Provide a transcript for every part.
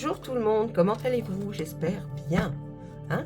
Bonjour tout le monde, comment allez-vous? J'espère bien. Hein.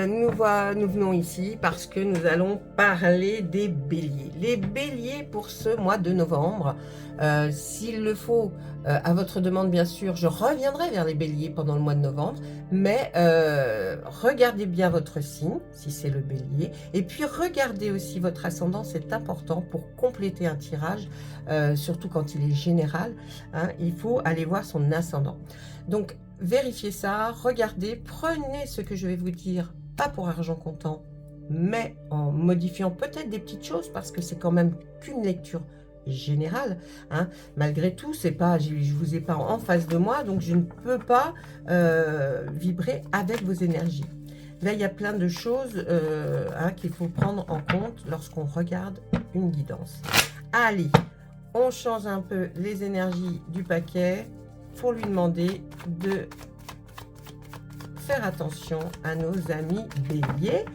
Nous venons ici parce que nous allons parler des béliers. Les béliers pour ce mois de novembre. S'il le faut, à votre demande bien sûr, je reviendrai vers les béliers pendant le mois de novembre. Mais regardez bien votre signe, si c'est le bélier. Et puis regardez aussi votre ascendant, c'est important pour compléter un tirage, surtout quand il est général. Hein, il faut aller voir son ascendant. Donc, vérifiez ça, regardez, prenez ce que je vais vous dire, pas pour argent comptant, mais en modifiant peut-être des petites choses, parce que c'est quand même qu'une lecture générale. Hein. Malgré tout, c'est pas, je vous ai pas en face de moi, donc je ne peux pas vibrer avec vos énergies. Là, il y a plein de choses qu'il faut prendre en compte lorsqu'on regarde une guidance. Allez, on change un peu les énergies du paquet pour lui demander de faire attention à nos amis béliers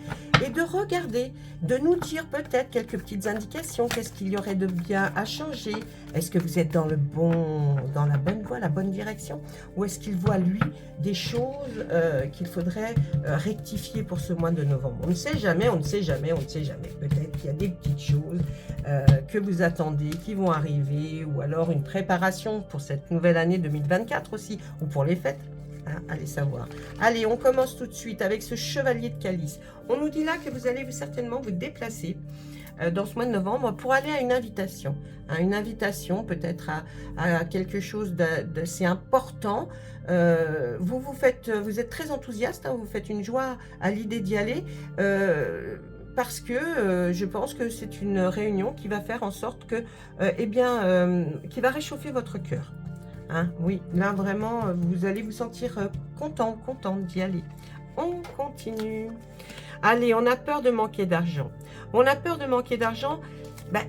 et de regarder, de nous dire peut-être quelques petites indications. Qu'est-ce qu'il y aurait de bien à changer? Est-ce que vous êtes dans la bonne voie, la bonne direction? Ou est-ce qu'il voit, lui, des choses qu'il faudrait rectifier pour ce mois de novembre? On ne sait jamais, on ne sait jamais, on ne sait jamais. Peut-être qu'il y a des petites choses que vous attendez, qui vont arriver, ou alors une préparation pour cette nouvelle année 2024 aussi, ou pour les fêtes. Hein, allez savoir. Allez, on commence tout de suite avec ce chevalier de calice. On nous dit là que vous allez certainement vous déplacer dans ce mois de novembre pour aller à une invitation. Hein, une invitation peut-être à quelque chose d'assez important. Vous êtes très enthousiaste, hein, vous faites une joie à l'idée d'y aller. Parce que je pense que c'est une réunion qui va faire en sorte que, qui va réchauffer votre cœur. Hein, oui, là vraiment, vous allez vous sentir contente d'y aller. On continue. Allez, on a peur de manquer d'argent. On a peur de manquer d'argent, ben,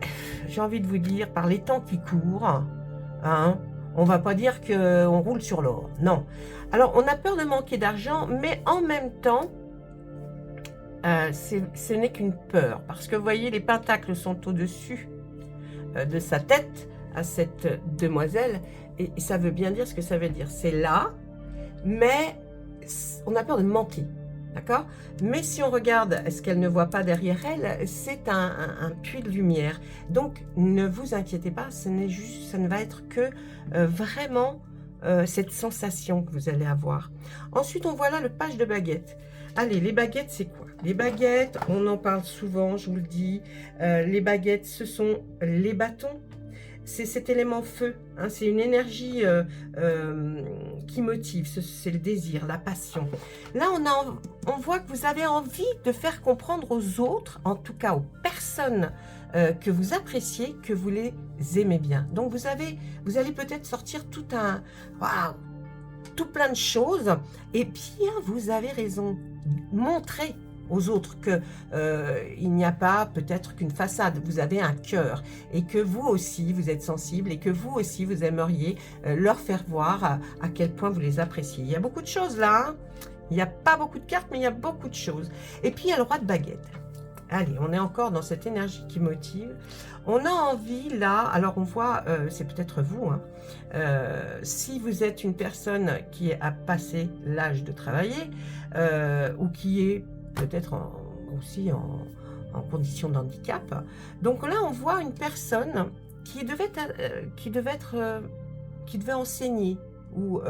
j'ai envie de vous dire, par les temps qui courent, hein, on va pas dire qu'on roule sur l'or, non. Alors, on a peur de manquer d'argent, mais en même temps, ce n'est qu'une peur. Parce que vous voyez, les pentacles sont au-dessus de sa tête à cette demoiselle. Et ça veut bien dire ce que ça veut dire. C'est là, mais on a peur de manquer. D'accord? Mais si on regarde ce qu'elle ne voit pas derrière elle, c'est un puits de lumière. Donc, ne vous inquiétez pas, ça ne va être que vraiment cette sensation que vous allez avoir. Ensuite, on voit là le page de baguette. Allez, les baguettes, c'est quoi? Les baguettes, on en parle souvent, je vous le dis. Les baguettes, ce sont les bâtons. C'est cet élément feu, hein, c'est une énergie qui motive, c'est le désir, la passion. Là, on voit que vous avez envie de faire comprendre aux autres, en tout cas aux personnes que vous appréciez, que vous les aimez bien. Donc, vous allez peut-être sortir tout plein de choses, et bien, vous avez raison, montrez aux autres que il n'y a pas peut-être qu'une façade, vous avez un cœur et que vous aussi vous êtes sensible et que vous aussi vous aimeriez leur faire voir à quel point vous les appréciez. Il y a beaucoup de choses là, hein. Il n'y a pas beaucoup de cartes mais il y a beaucoup de choses. Et puis il y a le roi de baguette. Allez, on est encore dans cette énergie qui motive. On a envie là, alors on voit, c'est peut-être vous, hein, si vous êtes une personne qui a passé l'âge de travailler ou qui est peut-être aussi en condition de handicap. Donc là, on voit une personne qui devait enseigner, ou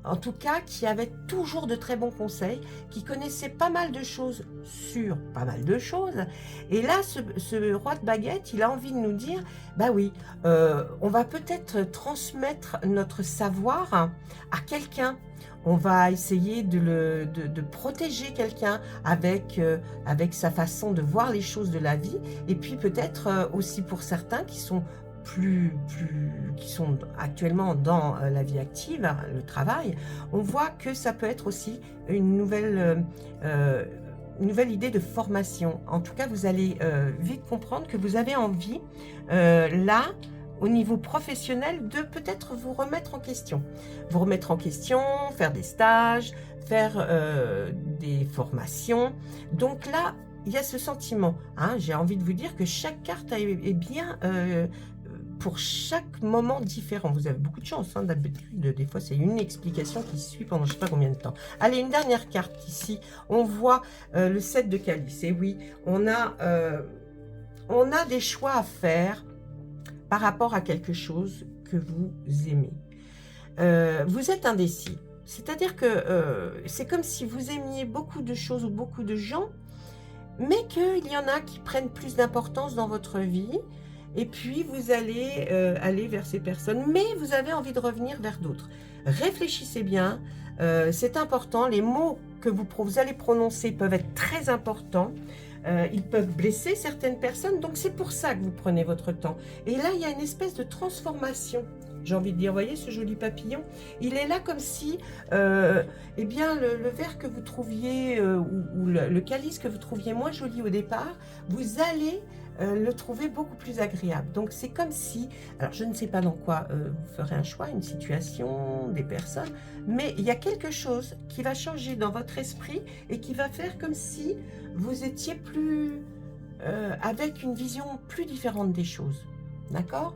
en tout cas qui avait toujours de très bons conseils, qui connaissait pas mal de choses sur pas mal de choses. Et là, ce roi de baguette, il a envie de nous dire, bah oui, on va peut-être transmettre notre savoir à quelqu'un. On va essayer de protéger quelqu'un avec sa façon de voir les choses de la vie. Et puis peut-être aussi pour certains qui sont qui sont actuellement dans la vie active, le travail, on voit que ça peut être aussi une nouvelle idée de formation. En tout cas, vous allez vite comprendre que vous avez envie, là, au niveau professionnel, de peut-être vous remettre en question. Vous remettre en question, faire des stages, faire des formations. Donc là, il y a ce sentiment. Hein, j'ai envie de vous dire que chaque carte est bien pour chaque moment différent. Vous avez beaucoup de chance, hein, d'habitude, des fois c'est une explication qui suit pendant je ne sais pas combien de temps. Allez, une dernière carte ici, on voit le 7 de calice, et oui, on a des choix à faire par rapport à quelque chose que vous aimez. Vous êtes indécis, c'est-à-dire que c'est comme si vous aimiez beaucoup de choses ou beaucoup de gens, mais qu'il y en a qui prennent plus d'importance dans votre vie, et puis vous allez aller vers ces personnes, mais vous avez envie de revenir vers d'autres. Réfléchissez bien, c'est important, les mots que vous allez prononcer peuvent être très importants, ils peuvent blesser certaines personnes, donc c'est pour ça que vous prenez votre temps. Et là, il y a une espèce de transformation. J'ai envie de dire, voyez ce joli papillon, il est là comme si, eh bien, le verre que vous trouviez, ou le calice que vous trouviez moins joli au départ, vous allez le trouver beaucoup plus agréable. Donc c'est comme si, alors je ne sais pas dans quoi vous ferez un choix, une situation, des personnes, mais il y a quelque chose qui va changer dans votre esprit et qui va faire comme si vous étiez plus, avec une vision plus différente des choses. D'accord ?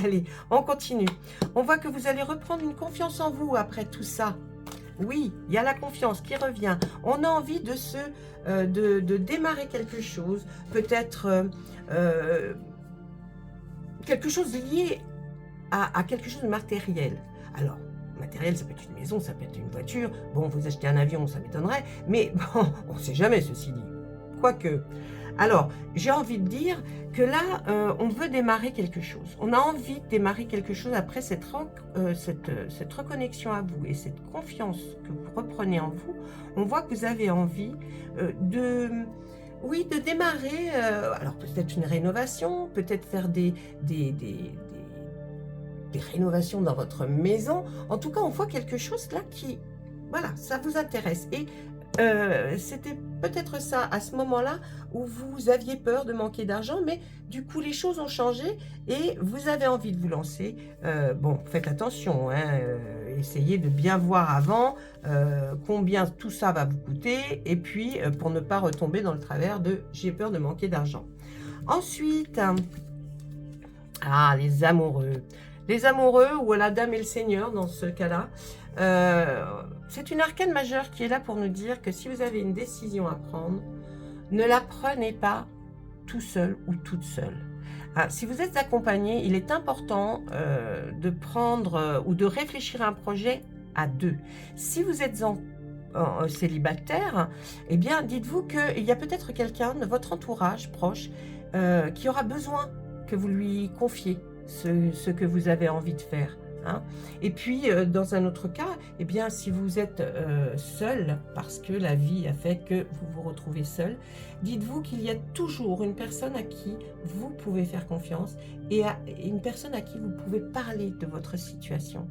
Allez, on continue. On voit que vous allez reprendre une confiance en vous après tout ça. Oui, il y a la confiance qui revient. On a envie de démarrer quelque chose, peut-être quelque chose lié à quelque chose de matériel. Alors, matériel, ça peut être une maison, ça peut être une voiture. Bon, vous achetez un avion, ça m'étonnerait. Mais bon, on ne sait jamais, ceci dit. Quoique. Alors, j'ai envie de dire que là, on veut démarrer quelque chose. On a envie de démarrer quelque chose après cette reconnexion à vous et cette confiance que vous reprenez en vous. On voit que vous avez envie de démarrer, alors peut-être une rénovation, peut-être faire des rénovations dans votre maison. En tout cas, on voit quelque chose là qui, voilà, ça vous intéresse. Et c'était peut-être ça, à ce moment-là, où vous aviez peur de manquer d'argent, mais du coup, les choses ont changé et vous avez envie de vous lancer. Bon, faites attention, hein, essayez de bien voir avant combien tout ça va vous coûter, et puis pour ne pas retomber dans le travers de « j'ai peur de manquer d'argent ». Ensuite, les amoureux. Les amoureux, ou la dame et le seigneur dans ce cas-là, c'est une arcane majeure qui est là pour nous dire que si vous avez une décision à prendre, ne la prenez pas tout seul ou toute seule. Si vous êtes accompagné, il est important de prendre ou de réfléchir à un projet à deux. Si vous êtes en célibataire, eh bien, dites-vous qu'il y a peut-être quelqu'un de votre entourage proche qui aura besoin que vous lui confiez ce que vous avez envie de faire. Hein. Et puis, dans un autre cas, eh bien, si vous êtes seul, parce que la vie a fait que vous vous retrouvez seul, dites-vous qu'il y a toujours une personne à qui vous pouvez faire confiance et une personne à qui vous pouvez parler de votre situation.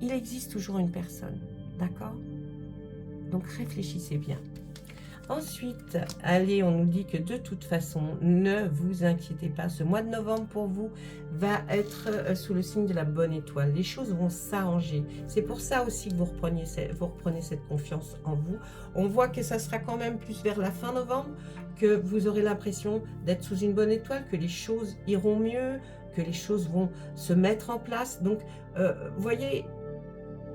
Il existe toujours une personne, d'accord? Donc, réfléchissez bien. Ensuite, allez, on nous dit que de toute façon, ne vous inquiétez pas. Ce mois de novembre pour vous va être sous le signe de la bonne étoile. Les choses vont s'arranger. C'est pour ça aussi que vous reprenez cette confiance en vous. On voit que ça sera quand même plus vers la fin novembre, que vous aurez l'impression d'être sous une bonne étoile, que les choses iront mieux, que les choses vont se mettre en place. Donc, vous voyez,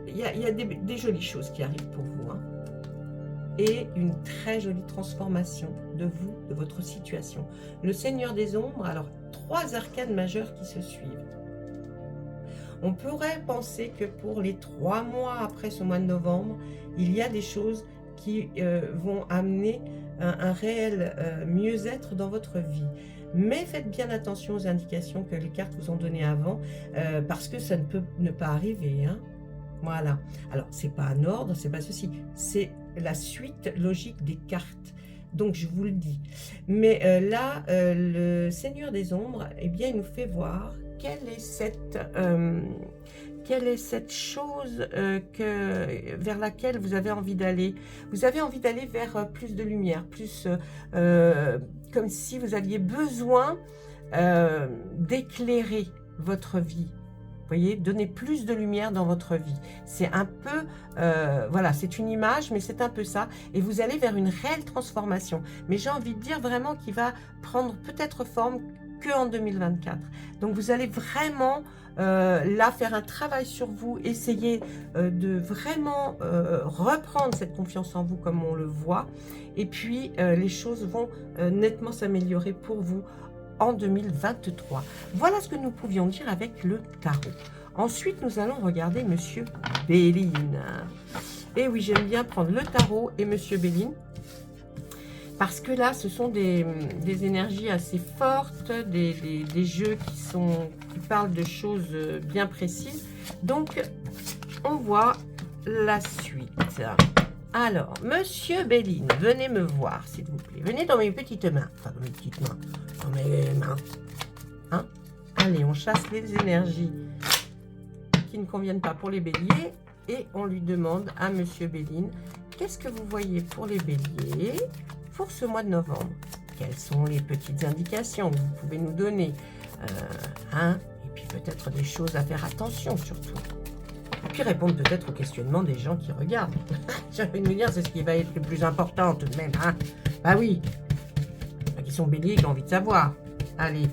il y a des jolies choses qui arrivent pour vous, hein. Et une très jolie transformation de vous, de votre situation. Le Seigneur des Ombres, alors 3 arcanes majeures qui se suivent. On pourrait penser que pour les 3 mois après ce mois de novembre, il y a des choses qui vont amener un réel mieux-être dans votre vie. Mais faites bien attention aux indications que les cartes vous ont données avant, parce que ça ne peut ne pas arriver, hein. Voilà. Alors, c'est pas un ordre, c'est pas ceci, c'est la suite logique des cartes. Donc, je vous le dis. Mais là, le Seigneur des Ombres, eh bien, il nous fait voir quelle est cette chose vers laquelle vous avez envie d'aller. Vous avez envie d'aller vers plus de lumière, plus comme si vous aviez besoin d'éclairer votre vie. Vous voyez, donner plus de lumière dans votre vie. C'est un peu, voilà, c'est une image, mais c'est un peu ça. Et vous allez vers une réelle transformation. Mais j'ai envie de dire vraiment qu'il va prendre peut-être forme qu'en 2024. Donc vous allez vraiment là faire un travail sur vous, essayer de vraiment reprendre cette confiance en vous comme on le voit. Et puis les choses vont nettement s'améliorer pour vous en 2023. Voilà ce que nous pouvions dire avec le tarot. Ensuite, nous allons regarder Monsieur Béline. Et oui, j'aime bien prendre le tarot et Monsieur Béline. Parce que là, ce sont des énergies assez fortes, des jeux qui parlent de choses bien précises. Donc, on voit la suite. Alors, Monsieur Béline, venez me voir, s'il vous plaît. Venez dans mes petites mains. Enfin, dans mes petites mains. Dans mes mains. Hein? Allez, on chasse les énergies qui ne conviennent pas pour les béliers. Et on lui demande à Monsieur Béline, qu'est-ce que vous voyez pour les béliers pour ce mois de novembre? Quelles sont les petites indications que vous pouvez nous donner? Et puis peut-être des choses à faire attention surtout. Et puis répondre peut-être aux questionnements des gens qui regardent. J'ai envie de me dire, c'est ce qui va être le plus important tout de même. Hein, bah oui, qui sont béliers qui ont envie de savoir. Allez,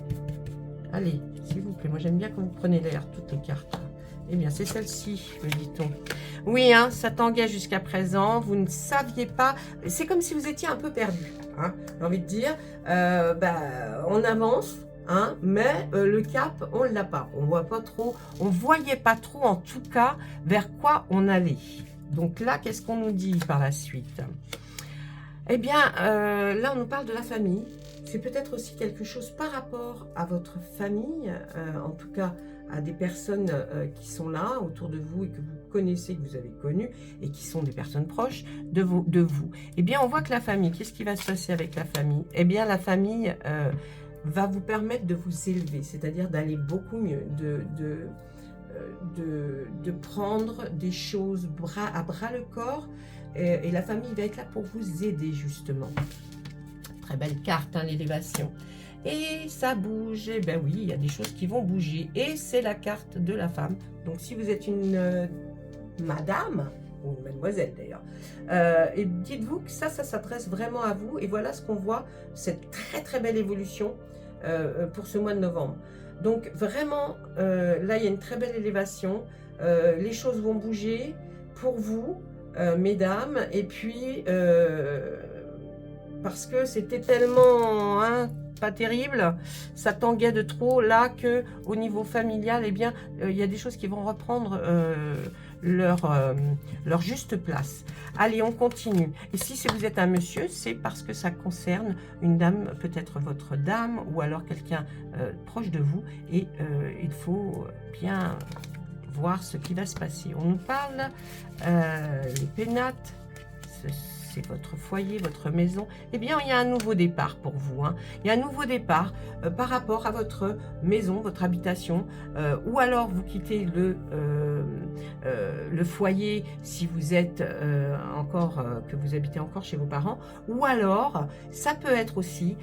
allez, s'il vous plaît. Moi j'aime bien quand vous prenez l'air, toutes les cartes. Eh bien, c'est celle-ci, me dit-on. Oui, hein, ça tanguait jusqu'à présent. Vous ne saviez pas. C'est comme si vous étiez un peu perdu. Hein, j'ai envie de dire. On avance, hein, mais le cap, on ne l'a pas. On voit pas trop. On ne voyait pas trop, en tout cas, vers quoi on allait. Donc là, qu'est-ce qu'on nous dit par la suite? Eh bien, là, on nous parle de la famille. C'est peut-être aussi quelque chose par rapport à votre famille, en tout cas à des personnes qui sont là autour de vous et que vous connaissez, que vous avez connues et qui sont des personnes proches de vous. Eh bien, on voit que la famille, qu'est-ce qui va se passer avec la famille? Eh bien, la famille va vous permettre de vous élever, c'est-à-dire d'aller beaucoup mieux, de prendre des choses à bras le corps et la famille va être là pour vous aider justement. Très belle carte, hein, l'élévation. Et ça bouge, et ben oui, il y a des choses qui vont bouger. Et c'est la carte de la femme. Donc si vous êtes une madame, ou une mademoiselle d'ailleurs, et dites-vous que ça s'adresse vraiment à vous. Et voilà ce qu'on voit, cette très très belle évolution pour ce mois de novembre. Donc vraiment, là il y a une très belle élévation. Les choses vont bouger pour vous, mesdames. Et puis, parce que c'était tellement... Hein, pas terrible, ça tanguait de trop là que au niveau familial, eh bien, il y a des choses qui vont reprendre leur juste place. Allez, on continue. Et si vous êtes un monsieur, c'est parce que ça concerne une dame, peut-être votre dame, ou alors quelqu'un proche de vous, et il faut bien voir ce qui va se passer. On nous parle les pénates, c'est votre foyer, votre maison. Eh bien, il y a un nouveau départ pour vous. Hein. Il y a un nouveau départ par rapport à votre maison, votre habitation, ou alors vous quittez le foyer si vous êtes que vous habitez encore chez vos parents, ou alors ça peut être aussi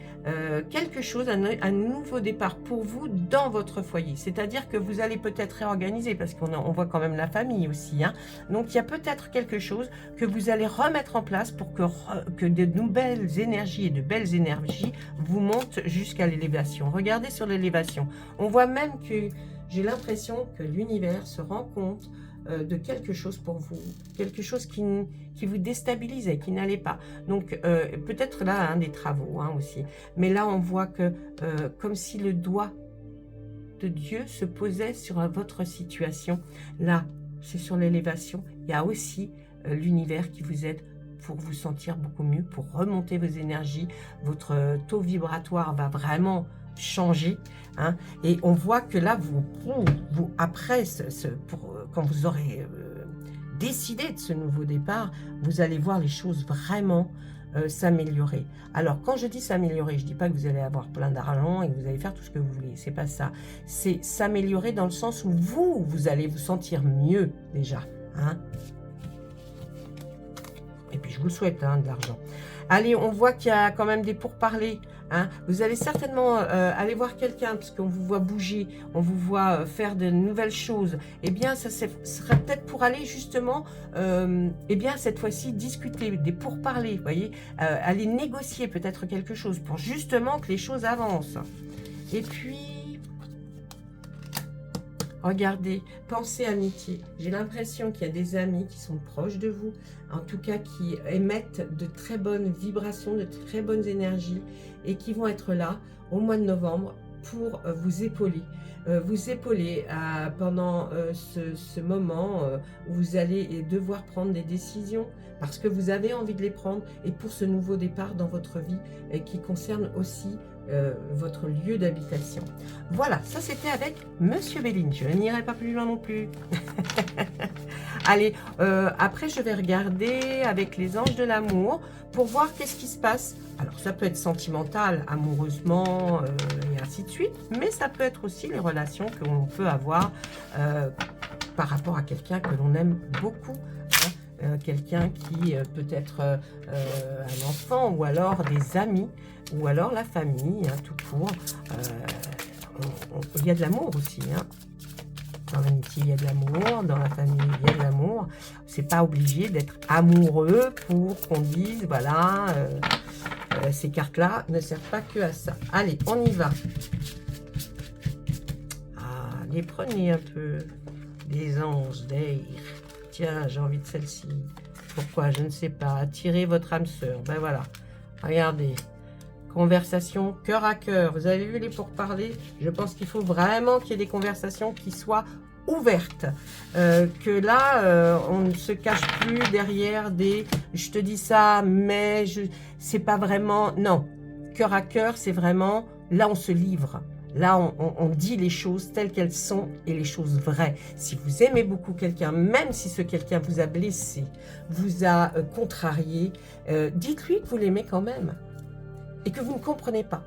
quelque chose, un nouveau départ pour vous dans votre foyer. C'est-à-dire que vous allez peut-être réorganiser parce qu'on voit quand même la famille aussi. Hein. Donc, il y a peut-être quelque chose que vous allez remettre en place pour que de nouvelles énergies et de belles énergies vous montent jusqu'à l'élévation. Regardez sur l'élévation. On voit même que j'ai l'impression que l'univers se rend compte de quelque chose pour vous. Quelque chose qui vous déstabilisait, qui n'allait pas. Donc, peut-être là, des travaux hein, aussi. Mais là, on voit que comme si le doigt de Dieu se posait sur votre situation. Là, c'est sur l'élévation. Il y a aussi l'univers qui vous aide pour vous sentir beaucoup mieux, pour remonter vos énergies. Votre taux vibratoire va vraiment changer. Hein, et on voit que là, après, quand vous aurez décidé de ce nouveau départ, vous allez voir les choses vraiment s'améliorer. Alors, quand je dis s'améliorer, je ne dis pas que vous allez avoir plein d'argent et que vous allez faire tout ce que vous voulez. C'est pas ça. C'est s'améliorer dans le sens où vous allez vous sentir mieux déjà. Hein. Et puis, je vous le souhaite, hein, de l'argent. Allez, on voit qu'il y a quand même des pourparlers. Hein. Vous allez certainement aller voir quelqu'un, parce qu'on vous voit bouger, on vous voit faire de nouvelles choses. Eh bien, ça sera peut-être pour aller justement, eh bien, cette fois-ci, discuter, des pourparlers, vous voyez, aller négocier peut-être quelque chose pour justement que les choses avancent. Et puis, regardez, pensez amitié. J'ai l'impression qu'il y a des amis qui sont proches de vous, en tout cas qui émettent de très bonnes vibrations, de très bonnes énergies et qui vont être là au mois de novembre pour vous épauler. Pendant ce moment où vous allez devoir prendre des décisions parce que vous avez envie de les prendre et pour ce nouveau départ dans votre vie qui concerne aussi votre lieu d'habitation. Voilà, ça c'était avec Monsieur Béline. Je n'irai pas plus loin non plus. Allez, après je vais regarder avec les anges de l'amour pour voir qu'est-ce qui se passe. Alors ça peut être sentimental, amoureusement, et ainsi de suite, mais ça peut être aussi les relations que l'on peut avoir par rapport à quelqu'un que l'on aime beaucoup. Quelqu'un qui peut être un enfant ou alors des amis ou alors la famille, tout court. Il y a de l'amour aussi. Dans l'amitié, il y a de l'amour. Dans la famille, il y a de l'amour. C'est pas obligé d'être amoureux pour qu'on dise, voilà, ces cartes-là ne servent pas que à ça. Allez, on y va. Allez, prenez un peu des anges d'air. Tiens, j'ai envie de celle-ci. Pourquoi? Je ne sais pas. Attirez votre âme sœur. Ben voilà. Regardez. Conversation cœur à cœur. Vous avez vu les pourparlers? Je pense qu'il faut vraiment qu'il y ait des conversations qui soient ouvertes. Que là, on ne se cache plus derrière des « je te dis ça, mais c'est pas vraiment… » Non. Cœur à cœur, c'est vraiment… Là, on se livre. Là, on dit les choses telles qu'elles sont et les choses vraies. Si vous aimez beaucoup quelqu'un, même si ce quelqu'un vous a blessé, vous a contrarié, dites-lui que vous l'aimez quand même et que vous ne comprenez pas.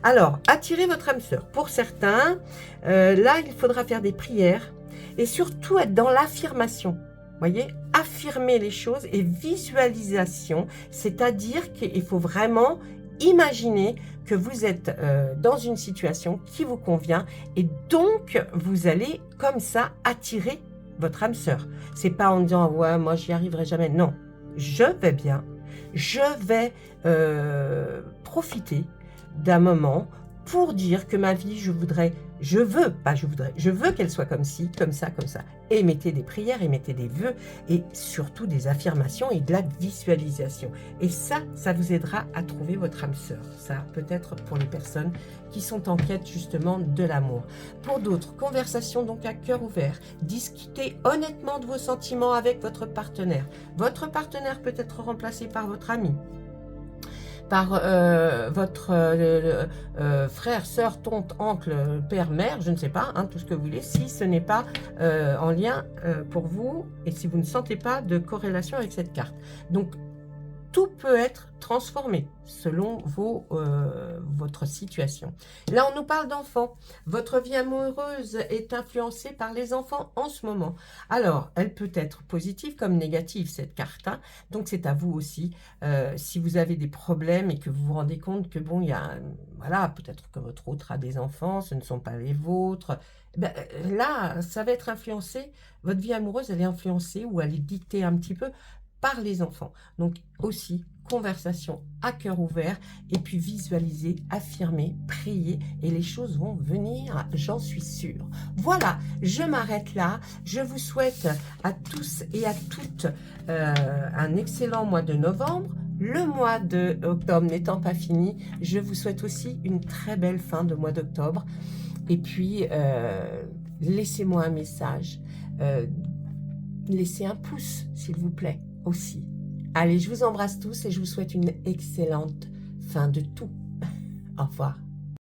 Alors, attirez votre âme sœur. Pour certains, là, il faudra faire des prières et surtout être dans l'affirmation. Voyez, affirmer les choses et visualisation, c'est-à-dire qu'il faut vraiment imaginer que vous êtes dans une situation qui vous convient et donc vous allez comme ça attirer votre âme sœur. C'est pas en disant ouais moi j'y arriverai jamais. Non, je vais bien, je vais profiter d'un moment pour dire que ma vie je veux qu'elle soit comme ci, comme ça, comme ça. Et mettez des prières, et mettez des vœux, et surtout des affirmations et de la visualisation. Et ça vous aidera à trouver votre âme sœur. Ça, peut-être pour les personnes qui sont en quête justement de l'amour. Pour d'autres, conversation donc à cœur ouvert. Discutez honnêtement de vos sentiments avec votre partenaire. Votre partenaire peut être remplacé par votre ami, par votre frère, sœur, tante, oncle, père, mère, je ne sais pas, tout ce que vous voulez, si ce n'est pas en lien pour vous et si vous ne sentez pas de corrélation avec cette carte. Donc, tout peut être transformé selon votre situation. Là, on nous parle d'enfants. Votre vie amoureuse est influencée par les enfants en ce moment. Alors, elle peut être positive comme négative, cette carte. Donc, c'est à vous aussi. Si vous avez des problèmes et que vous vous rendez compte que, bon, il y a, voilà, peut-être que votre autre a des enfants, ce ne sont pas les vôtres. Ben, là, ça va être influencé. Votre vie amoureuse, elle est influencée ou elle est dictée un petit peu par les enfants. Donc aussi, conversation à cœur ouvert et puis visualiser, affirmer, prier et les choses vont venir, j'en suis sûre. Voilà, je m'arrête là. Je vous souhaite à tous et à toutes un excellent mois de novembre. Le mois d'octobre n'étant pas fini, je vous souhaite aussi une très belle fin de mois d'octobre. Et puis, laissez-moi un message. Laissez un pouce, s'il vous plaît, aussi. Allez, je vous embrasse tous et je vous souhaite une excellente fin de tout. Au revoir.